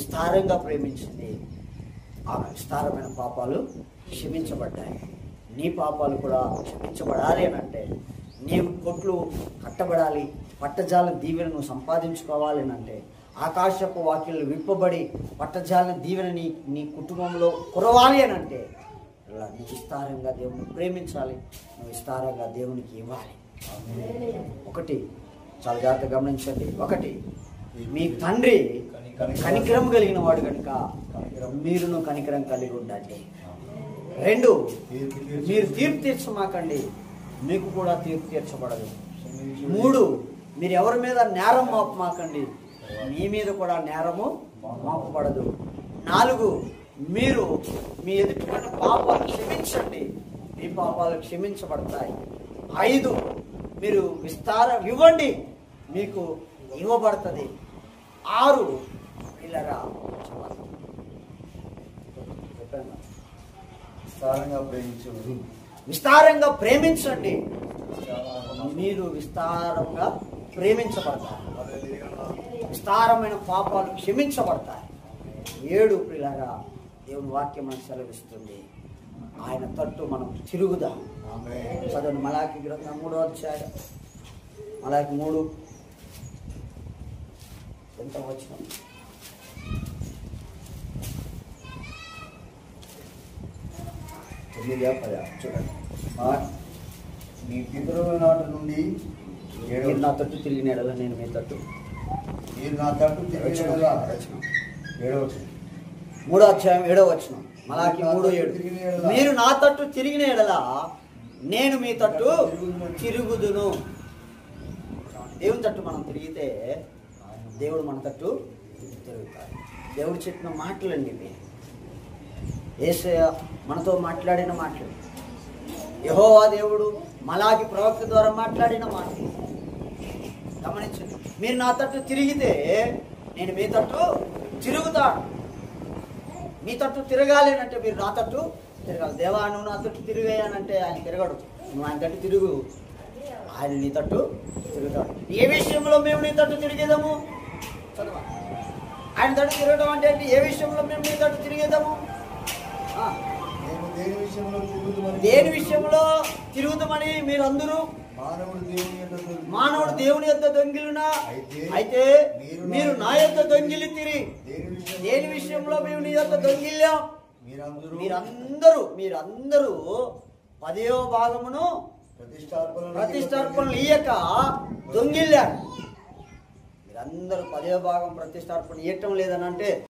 విస్తారంగా ప్రేమించింది. ఆ విస్తారమైన పాపాలు క్షమించబడ్డాయి. నీ పాపాలు కూడా క్షమించబడాలి అని అంటే నీవు కొట్లు కట్టబడాలి, పట్టజాల దీవెనను సంపాదించుకోవాలి అని అంటే ఆకాశపు వాక్యాలు విప్పబడి పట్టజాల దీవెన నీ కుటుంబంలో కురవాలి అని అంటే ఇలా నువ్వు విస్తారంగా దేవుని ప్రేమించాలి, నువ్వు విస్తారంగా దేవునికి ఇవ్వాలి. ఒకటి చాలా జాగ్రత్తగా గమనించండి. ఒకటి, మీ తండ్రి కనికరం కలిగిన వాడు కనుక మీరును కనికరం కలిగి ఉండండి. రెండు, మీరు తీర్పు తీర్చమాకండి, మీకు కూడా తీర్పు తీర్చబడదు. మూడు, మీరు ఎవరి మీద నేరం మోపమాకండి, మీ మీద కూడా నేరము మోపబడదు. నాలుగు, మీరు మీ ఎదుటిపడిన పాపాలు క్షమించండి, మీ పాపాలు క్షమించబడతాయి. ఐదు, మీరు విస్తారం ఇవ్వండి, మీకు ఇవ్వబడుతుంది. ఆరు, పిల్లరా విస్తారంగా ప్రేమించండి, మీరు విస్తారంగా ప్రేమించబడతారు, విస్తారమైన పాపాలు క్షమించబడతాయి. ఏడు, పిల్లరా దేవుని వాక్యం మనకు సెలవిస్తుంది, ఆయన తట్టు మనం తిరుగుదాం. చదవండి మలాకి గ్రంథం 3వ అధ్యాయం, మలాకి 3 ఎంత వచ్చిన 9-10 చూడండి. మీ పితరుల నాటి నుండి మీరు నా తట్టు తిరిగిన ఎడల నేను మీ తట్టు, మీరు నా తట్టు తిరిగిన ఎడల 3వ అధ్యాయం 7వ వచనం, మలాకి 3:7. మీరు నా తట్టు తిరిగిన ఎడల నేను మీ తట్టు తిరుగుదును. దేవుని తట్టు మనం తిరిగితే దేవుడు మన తట్టు తిరుగుతాడు. దేవుడు చెప్పిన మాటలండి ఇవి, యేసయ్య మనతో మాట్లాడిన మాటలు, యెహోవా దేవుడు మలాకి ప్రవక్త ద్వారా మాట్లాడిన మాటలు గమనించండి. మీరు నా తట్టు తిరిగితే నేను మీ తట్టు తిరుగుతాను. మీ తట్టు తిరగాలి అంటే మీరు నా తట్టు తిరగాలి. దేవా నువ్వు నా తట్టు తిరిగాయనంటే ఆయన తిరగడు, నువ్వు ఆయన తట్టు తిరుగు, ఆయన నీ తట్టు తిరుగుతాడు. ఏ విషయంలో మేము నీ తట్టు తిరిగేదాము? చదవ. ఆయన తట్టు తిరగడం అంటే ఏ విషయంలో మేము నీ తట్టు తిరిగేదాము? దేని విషయంలో తిరుగుతామని మీరందరూ మానవుడు దేవుని యొక్క దొంగిలునా? అయితే మీరు నా యొక్క దొంగిలి తిరిగి దేని విషయంలో మేము నీ యొక్క దొంగిల్లాం? మీరందరూ 10వ భాగమును ప్రతిష్టార్పణలు ఇయ్యక దొంగిల్లారు. మీరందరూ 10వ భాగం ప్రతిష్టార్పణ ఇవ్వటం లేదని అంటే